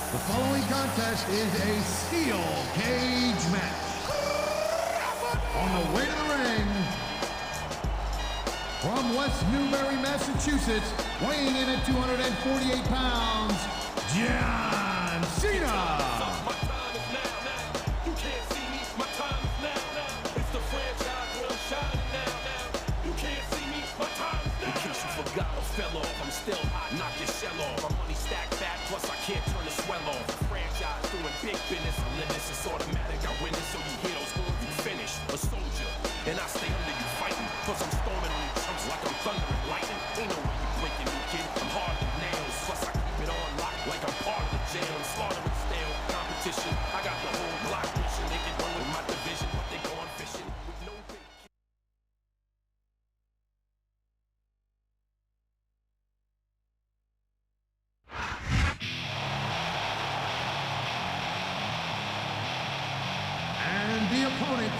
The following contest is a steel cage match. On the way to the ring, from West Newbury, Massachusetts, weighing in at 248 pounds, John Cena. Fell off, I'm still hot, knock your shell off. My money stacked fat, plus I can't turn the swell off. The franchise doing big business, I live this, it's automatic. I win this, so you hear those horns, you finish. A soldier, and I stay under you fighting. Plus I'm storming on these chumps like I'm thunder and lightning. Ain't no way you breaking me, kid. I'm hard as nails. Plus I keep it on lock like I'm part of the jail. I'm slaughtering stale competition. I got the whole block mission. They can run with my division, but they going fishing with no bait. The opponent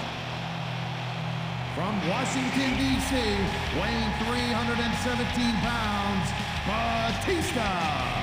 from Washington, D.C., weighing 317 pounds, Batista.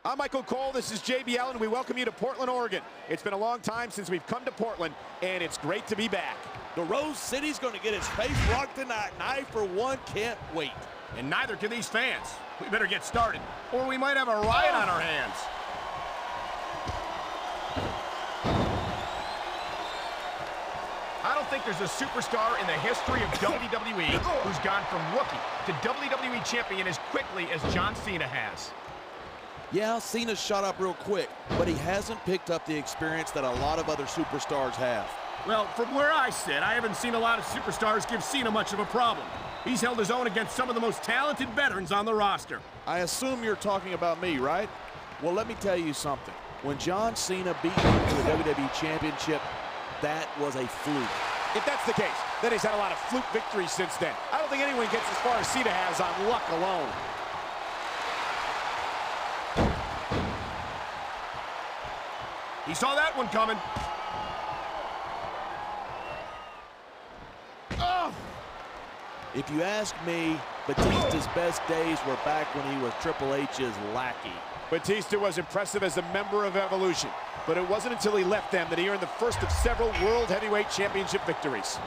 I'm Michael Cole, this is JB Allen, and we welcome you to Portland, Oregon. It's been a long time since we've come to Portland, and it's great to be back. The Rose City's going to get its face rocked tonight, and I, for one, can't wait. And neither can these fans. We better get started, or we might have a riot on our hands. I don't think there's a superstar in the history of WWE who's gone from rookie to WWE champion as quickly as John Cena has. Yeah, Cena's shot up real quick, but he hasn't picked up the experience that a lot of other superstars have. Well, from where I sit, I haven't seen a lot of superstars give Cena much of a problem. He's held his own against some of the most talented veterans on the roster. I assume you're talking about me, right? Well, let me tell you something. When John Cena beat me to the WWE Championship, that was a fluke. If that's the case, then he's had a lot of fluke victories since then. I don't think anyone gets as far as Cena has on luck alone. He saw that one coming. Oh! If you ask me, Batista's best days were back when he was Triple H's lackey. Batista was impressive as a member of Evolution, but it wasn't until he left them that he earned the first of several World Heavyweight Championship victories.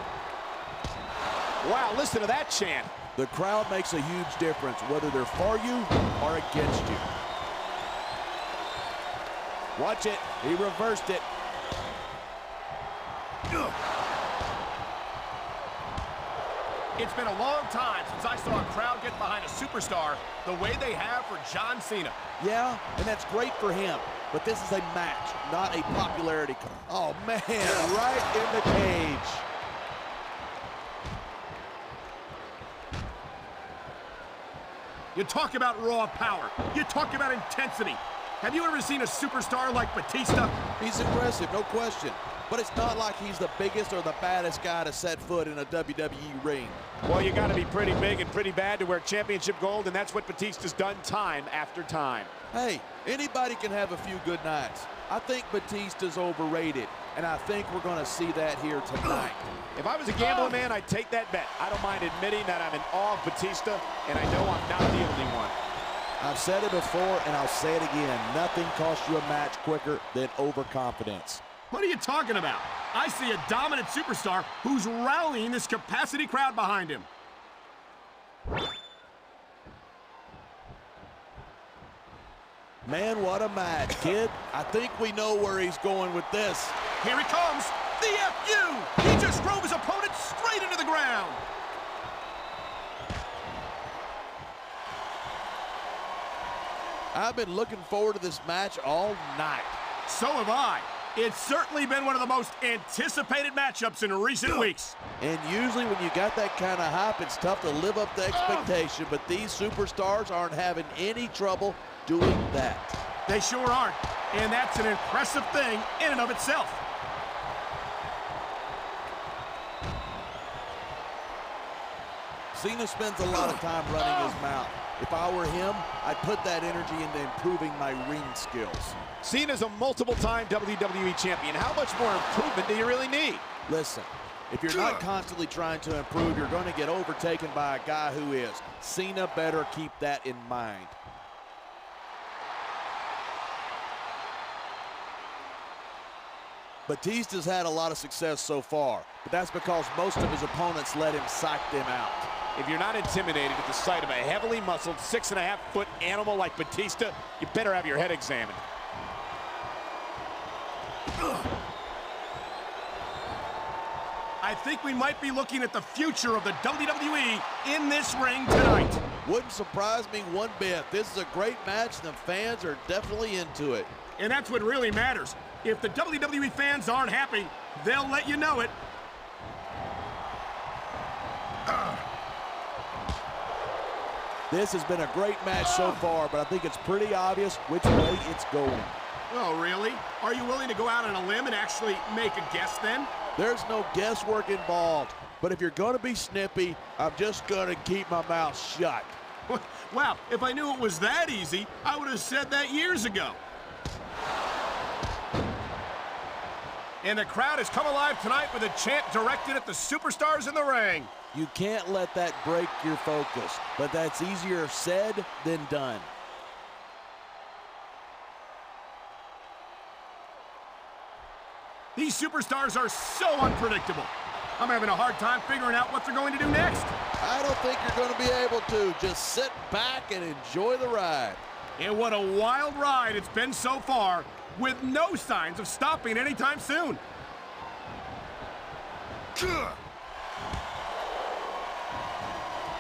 Wow, listen to that chant. The crowd makes a huge difference, whether they're for you or against you. Watch it. He reversed it. Ugh. It's been a long time since I saw a crowd get behind a superstar the way they have for John Cena. Yeah, and that's great for him. But this is a match, not a popularity contest. Oh, man, right in the cage. You talk about raw power. You talk about intensity. Have you ever seen a superstar like Batista? He's impressive, no question. But it's not like he's the biggest or the baddest guy to set foot in a WWE ring. Well, you got to be pretty big and pretty bad to wear championship gold, and that's what Batista's done time after time. Hey, anybody can have a few good nights. I think Batista's overrated, and I think we're going to see that here tonight. If I was a gambling man, I'd take that bet. I don't mind admitting that I'm in awe of Batista, and I know I'm not the only one. I've said it before, and I'll say it again. Nothing costs you a match quicker than overconfidence. What are you talking about? I see a dominant superstar who's rallying this capacity crowd behind him. Man, what a match, kid. I think we know where he's going with this. Here he comes, the FU! He just drove his opponent straight into the ground. I've been looking forward to this match all night. So have I. It's certainly been one of the most anticipated matchups in recent weeks. And usually when you got that kind of hype, it's tough to live up to expectation, but these superstars aren't having any trouble doing that. They sure aren't, and that's an impressive thing in and of itself. Cena spends a lot of time running his mouth. If I were him, I'd put that energy into improving my ring skills. Cena's a multiple-time WWE champion. How much more improvement do you really need? Listen, if you're not constantly trying to improve, you're going to get overtaken by a guy who is. Cena better keep that in mind. Batista's had a lot of success so far, but that's because most of his opponents let him psych them out. If you're not intimidated at the sight of a heavily muscled 6.5-foot animal like Batista, you better have your head examined. I think we might be looking at the future of the WWE in this ring tonight. Wouldn't surprise me one bit. This is a great match, and the fans are definitely into it. And that's what really matters. If the WWE fans aren't happy, they'll let you know it. This has been a great match so far, but I think it's pretty obvious which way it's going. Oh, really? Are you willing to go out on a limb and actually make a guess then? There's no guesswork involved, but if you're going to be snippy, I'm just going to keep my mouth shut. Wow, if I knew it was that easy, I would have said that years ago. And the crowd has come alive tonight with a chant directed at the superstars in the ring. You can't let that break your focus, but that's easier said than done. These superstars are so unpredictable. I'm having a hard time figuring out what they're going to do next. I don't think you're going to be able to. Just sit back and enjoy the ride. And what a wild ride it's been so far, with no signs of stopping anytime soon.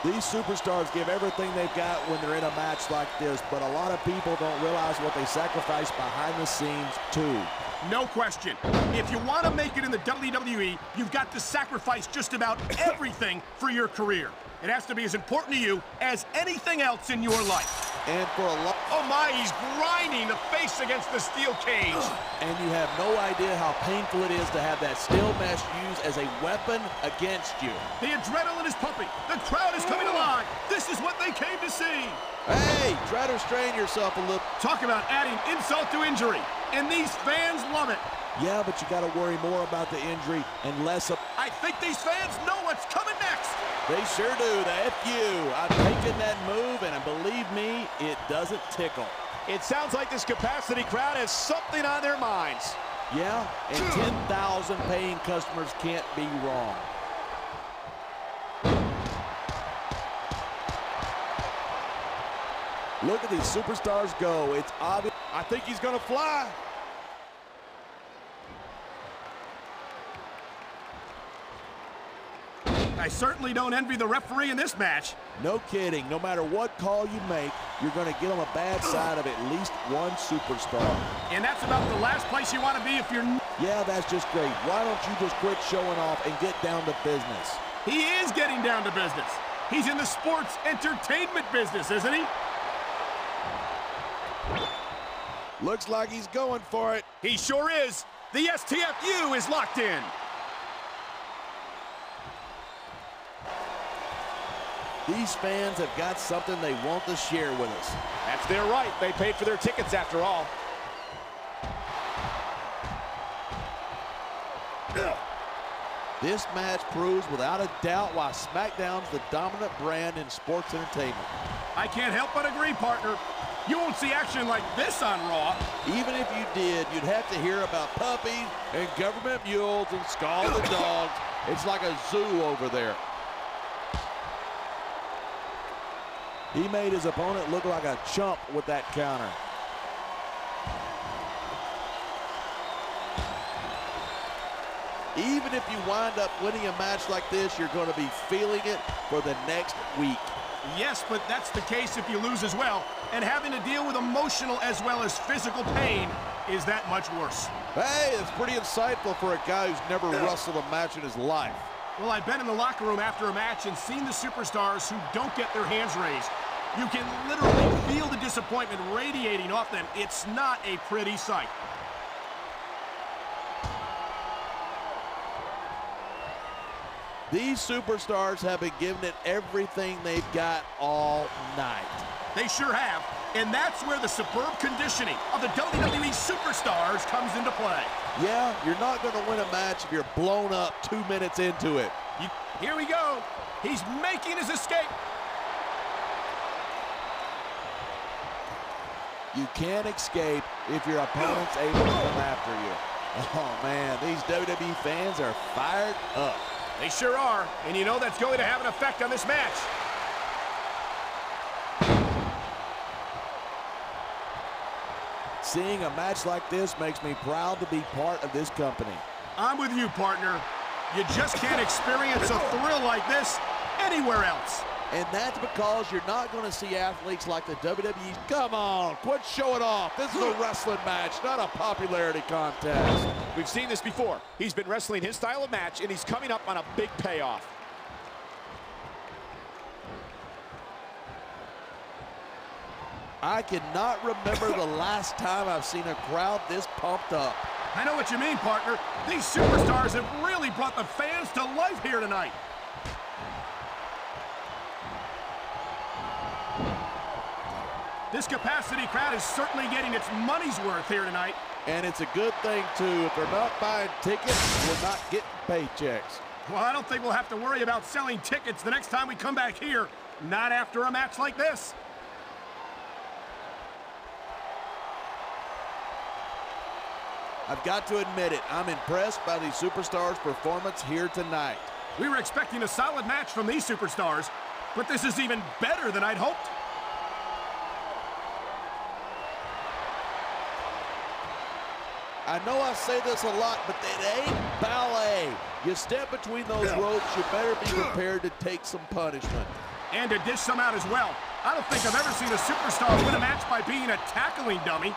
These superstars give everything they've got when they're in a match like this, but a lot of people don't realize what they sacrifice behind the scenes, too. No question. If you want to make it in the WWE, you've got to sacrifice just about everything for your career. It has to be as important to you as anything else in your life. And for a lot... Oh my, he's grinding the face against the steel cage. And you have no idea how painful it is to have that steel mesh used as a weapon against you. The adrenaline is pumping. The crowd is coming alive. This is what they came to see. Hey, try to restrain yourself a little. Talk about adding insult to injury. And these fans love it. Yeah, but you got to worry more about the injury and less of... I think these fans know what's coming next. They sure do. The FU. I've taken that move, and believe me, it doesn't tickle. It sounds like this capacity crowd has something on their minds. Yeah, and 10,000 paying customers can't be wrong. Look at these superstars go. It's obvious. I think he's going to fly. I certainly don't envy the referee in this match. No kidding. No matter what call you make, you're going to get on the bad side of at least one superstar. And that's about the last place you want to be if you're... Yeah, that's just great. Why don't you just quit showing off and get down to business? He is getting down to business. He's in the sports entertainment business, isn't he? Looks like he's going for it. He sure is. The STFU is locked in. These fans have got something they want to share with us. That's their right. They paid for their tickets after all. This match proves without a doubt why SmackDown's the dominant brand in sports entertainment. I can't help but agree, partner. You won't see action like this on Raw. Even if you did, you'd have to hear about puppies and government mules and scalded dogs. It's like a zoo over there. He made his opponent look like a chump with that counter. Even if you wind up winning a match like this, you're going to be feeling it for the next week. Yes, but that's the case if you lose as well. And having to deal with emotional as well as physical pain is that much worse. Hey, it's pretty insightful for a guy who's never wrestled a match in his life. Well, I've been in the locker room after a match and seen the superstars who don't get their hands raised. You can literally feel the disappointment radiating off them. It's not a pretty sight. These superstars have been giving it everything they've got all night. They sure have, and that's where the superb conditioning of the WWE superstars comes into play. Yeah, you're not going to win a match if you're blown up 2 minutes into it. Here we go. He's making his escape. You can't escape if your opponent's able to come after you. Oh, man, these WWE fans are fired up. They sure are, and you know that's going to have an effect on this match. Seeing a match like this makes me proud to be part of this company. I'm with you, partner. You just can't experience a thrill like this anywhere else. And that's because you're not going to see athletes like the WWE. Come on, quit showing off. This is a wrestling match, not a popularity contest. We've seen this before. He's been wrestling his style of match, and he's coming up on a big payoff. I cannot remember the last time I've seen a crowd this pumped up. I know what you mean, partner. These superstars have really brought the fans to life here tonight. This capacity crowd is certainly getting its money's worth here tonight. And it's a good thing, too. If they're not buying tickets, we're not getting paychecks. Well, I don't think we'll have to worry about selling tickets the next time we come back here. Not after a match like this. I've got to admit it. I'm impressed by these superstars' performance here tonight. We were expecting a solid match from these superstars, but this is even better than I'd hoped. I know I say this a lot, but it ain't ballet. You step between those ropes, you better be prepared to take some punishment. And to dish some out as well. I don't think I've ever seen a superstar win a match by being a tackling dummy.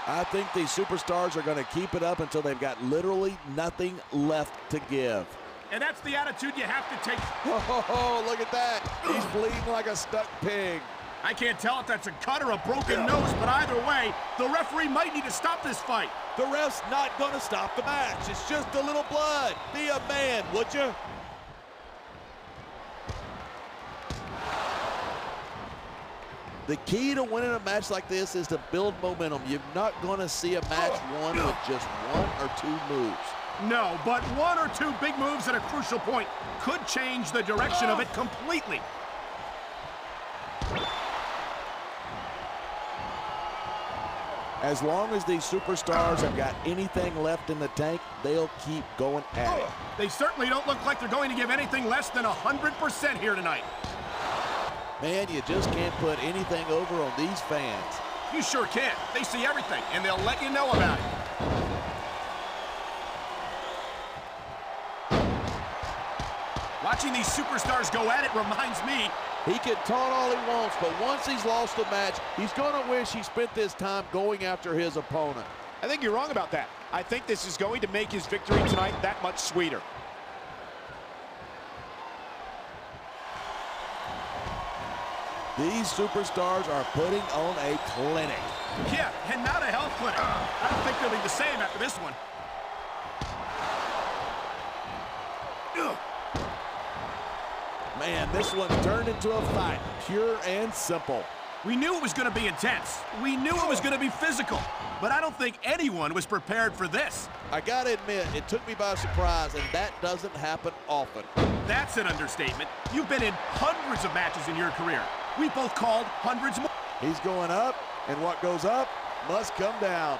I think these superstars are going to keep it up until they've got literally nothing left to give. And that's the attitude you have to take. Oh, look at that. He's bleeding like a stuck pig. I can't tell if that's a cut or a broken nose, but either way, the referee might need to stop this fight. The ref's not going to stop the match. It's just a little blood. Be a man, would you? The key to winning a match like this is to build momentum. You're not going to see a match won with just one or two moves. No, but one or two big moves at a crucial point could change the direction of it completely. As long as these superstars have got anything left in the tank, they'll keep going at it. They certainly don't look like they're going to give anything less than 100% here tonight. Man, you just can't put anything over on these fans. You sure can't. They see everything, and they'll let you know about it. Watching these superstars go at it reminds me. He can taunt all he wants, but once he's lost a match, he's going to wish he spent this time going after his opponent. I think you're wrong about that. I think this is going to make his victory tonight that much sweeter. These superstars are putting on a clinic. Yeah, and not a health clinic. I don't think they'll be the same after this one. Man, this one turned into a fight, pure and simple. We knew it was going to be intense. We knew it was going to be physical. But I don't think anyone was prepared for this. I gotta admit, it took me by surprise, and that doesn't happen often. That's an understatement. You've been in hundreds of matches in your career. We both called hundreds more. He's going up, and what goes up must come down.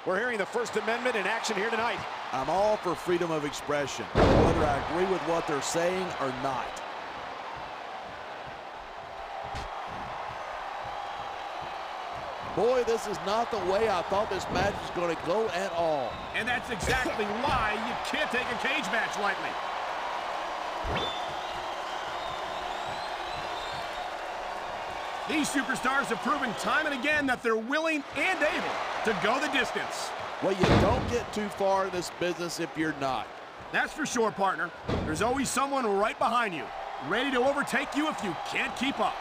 We're hearing the First Amendment in action here tonight. I'm all for freedom of expression, whether I agree with what they're saying or not. Boy, this is not the way I thought this match was going to go at all. And that's exactly why you can't take a cage match lightly. These superstars have proven time and again that they're willing and able to go the distance. Well, you don't get too far in this business if you're not. That's for sure, partner. There's always someone right behind you, ready to overtake you if you can't keep up.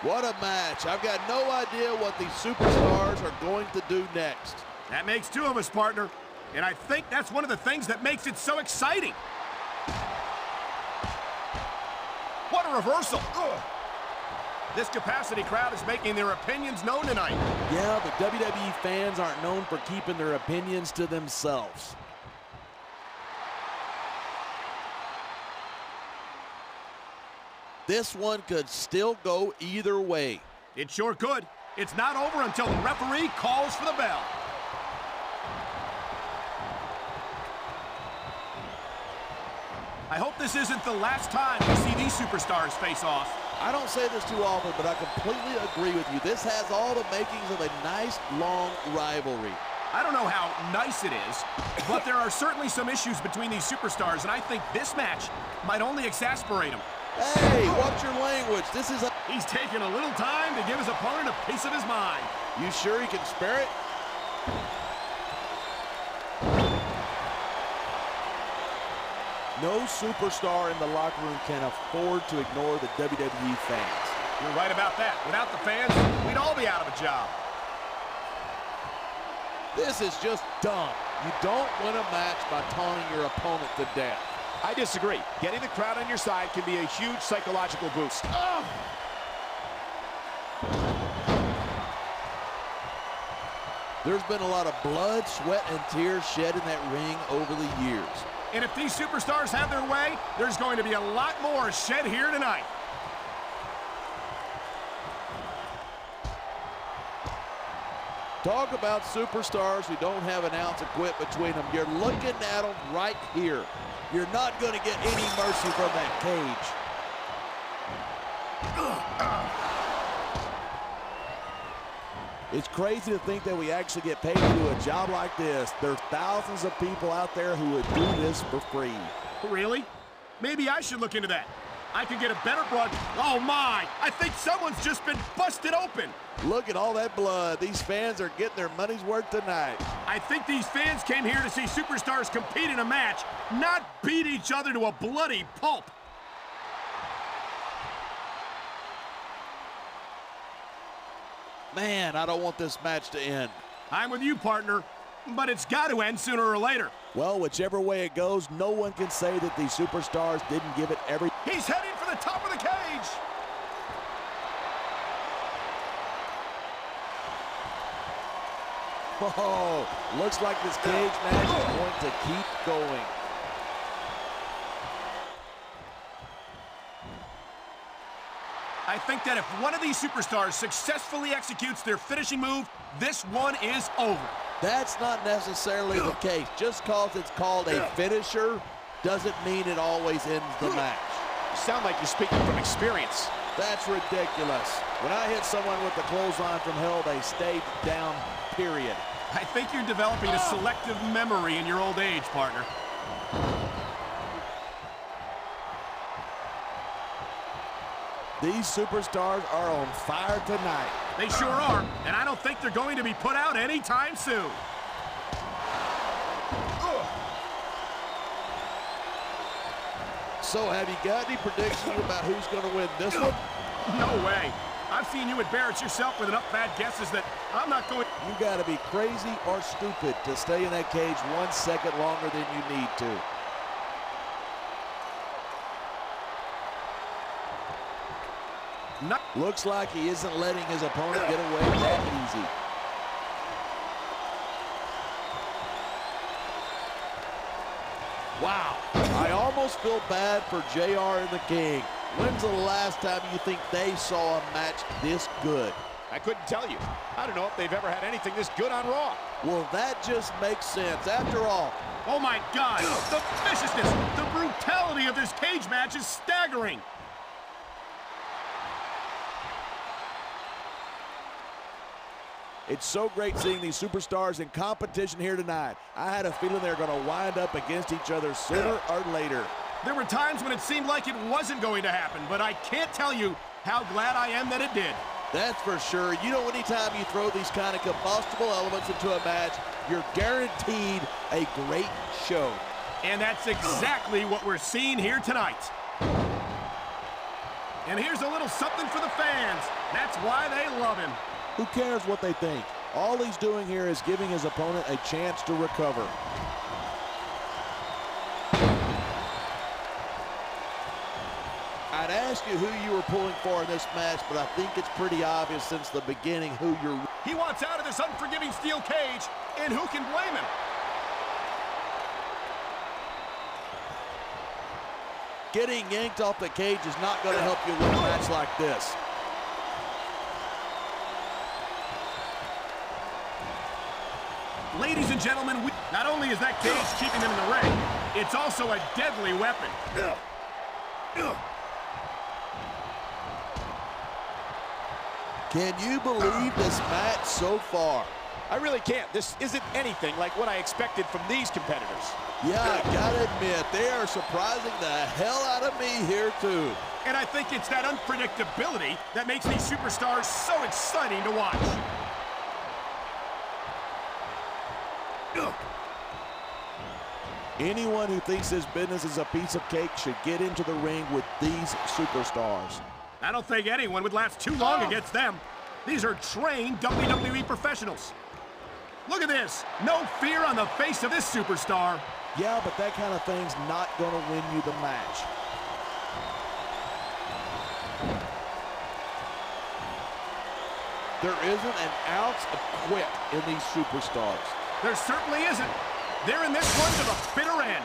What a match. I've got no idea what these superstars are going to do next. That makes two of us, partner. And I think that's one of the things that makes it so exciting. What a reversal. Ugh. This capacity crowd is making their opinions known tonight. Yeah, the WWE fans aren't known for keeping their opinions to themselves. This one could still go either way. It sure could. It's not over until the referee calls for the bell. I hope this isn't the last time we see these superstars face off. I don't say this too often, but I completely agree with you. This has all the makings of a nice, long rivalry. I don't know how nice it is, but there are certainly some issues between these superstars, and I think this match might only exasperate them. Hey, watch your language. This is a... He's taking a little time to give his opponent a piece of his mind. You sure he can spare it? No superstar in the locker room can afford to ignore the WWE fans. You're right about that. Without the fans, we'd all be out of a job. This is just dumb. You don't win a match by taunting your opponent to death. I disagree. Getting the crowd on your side can be a huge psychological boost. Oh! There's been a lot of blood, sweat, and tears shed in that ring over the years. And if these superstars have their way, there's going to be a lot more shed here tonight. Talk about superstars who don't have an ounce of quit between them. You're looking at them right here. You're not going to get any mercy from that cage. It's crazy to think that we actually get paid to do a job like this. There's thousands of people out there who would do this for free. Really? Maybe I should look into that. I could get a better broad. Oh my! I think someone's just been busted open. Look at all that blood. These fans are getting their money's worth tonight. I think these fans came here to see superstars compete in a match, not beat each other to a bloody pulp. Man, I don't want this match to end. I'm with you, partner, but it's got to end sooner or later. Well, whichever way it goes, no one can say that these superstars didn't give it every... He's heading for the top of the cage. Oh, looks like this cage match is going to keep going. I think that if one of these superstars successfully executes their finishing move, this one is over. That's not necessarily the case. Just because it's called a finisher doesn't mean it always ends the match. You sound like you're speaking from experience. That's ridiculous. When I hit someone with the clothesline from hell, they stayed down, period. I think you're developing a selective memory in your old age, partner. These superstars are on fire tonight. They sure are, and I don't think they're going to be put out anytime soon. So, have you got any predictions about who's going to win this one? No way. I've seen you embarrass yourself with enough bad guesses that I'm not going... You got to be crazy or stupid to stay in that cage 1 second longer than you need to. Looks like he isn't letting his opponent get away that easy. Wow. I almost feel bad for JR and the King. When's the last time you think they saw a match this good? I couldn't tell you. I don't know if they've ever had anything this good on Raw. Well, that just makes sense. After all, oh my God, the viciousness, the brutality of this cage match is staggering. it's so great seeing these superstars in competition here tonight. I had a feeling they were going to wind up against each other sooner or later. There were times when it seemed like it wasn't going to happen, but I can't tell you how glad I am that it did. That's for sure. You know, anytime you throw these kind of combustible elements into a match, you're guaranteed a great show. And that's exactly what we're seeing here tonight. And here's a little something for the fans. That's why they love him. Who cares what they think? All he's doing here is giving his opponent a chance to recover. I'd ask you who you were pulling for in this match, but I think it's pretty obvious since the beginning who you're... He wants out of this unforgiving steel cage, and who can blame him? Getting yanked off the cage is not going to help you win a match like this. Ladies and gentlemen, not only is that cage keeping them in the ring, it's also a deadly weapon. Can you believe this match so far? I really can't. This isn't anything like what I expected from these competitors. Yeah, I gotta admit, they are surprising the hell out of me here too. And I think it's that unpredictability that makes these superstars so exciting to watch. Anyone who thinks this business is a piece of cake should get into the ring with these superstars. I don't think anyone would last too long against them. These are trained WWE professionals. Look at this. No fear on the face of this superstar. Yeah, but that kind of thing's not going to win you the match. There isn't an ounce of quit in these superstars. There certainly isn't. They're in this one to the bitter end.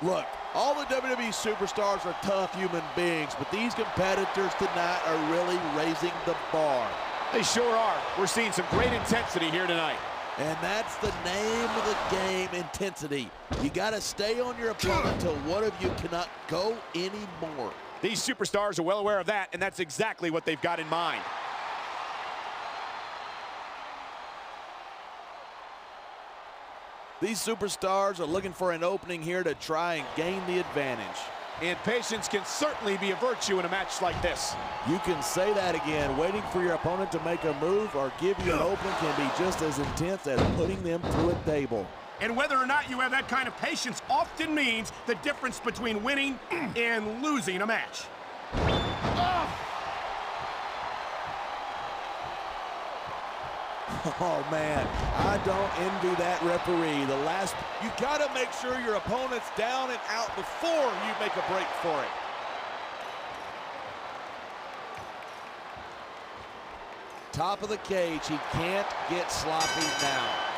Look, all the WWE superstars are tough human beings, but these competitors tonight are really raising the bar. They sure are. We're seeing some great intensity here tonight. And that's the name of the game, intensity. You got to stay on your opponent until one of you cannot go anymore. These superstars are well aware of that, and that's exactly what they've got in mind. These superstars are looking for an opening here to try and gain the advantage. And patience can certainly be a virtue in a match like this. You can say that again. Waiting for your opponent to make a move or give you an opening can be just as intense as putting them through a table. And whether or not you have that kind of patience often means the difference between winning and losing a match. Oh, man, I don't envy that referee. You got to make sure your opponent's down and out before you make a break for it. Top of the cage, he can't get sloppy now.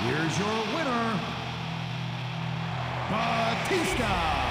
Here's your winner, Batista.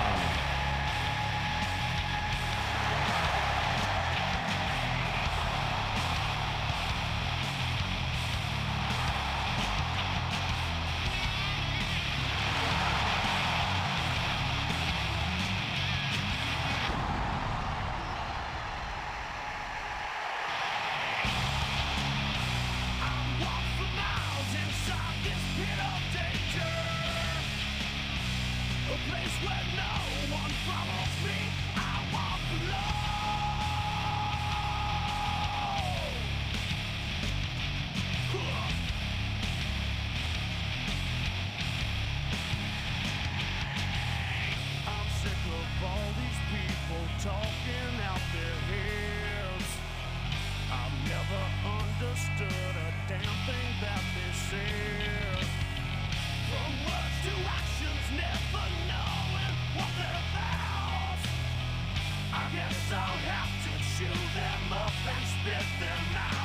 When no one follows me, I walk alone. I'm sick of all these people talking out their heads. I've never understood a damn thing that they said. From words to actions, never knowing what they're about. I guess I'll have to chew them up and spit them out.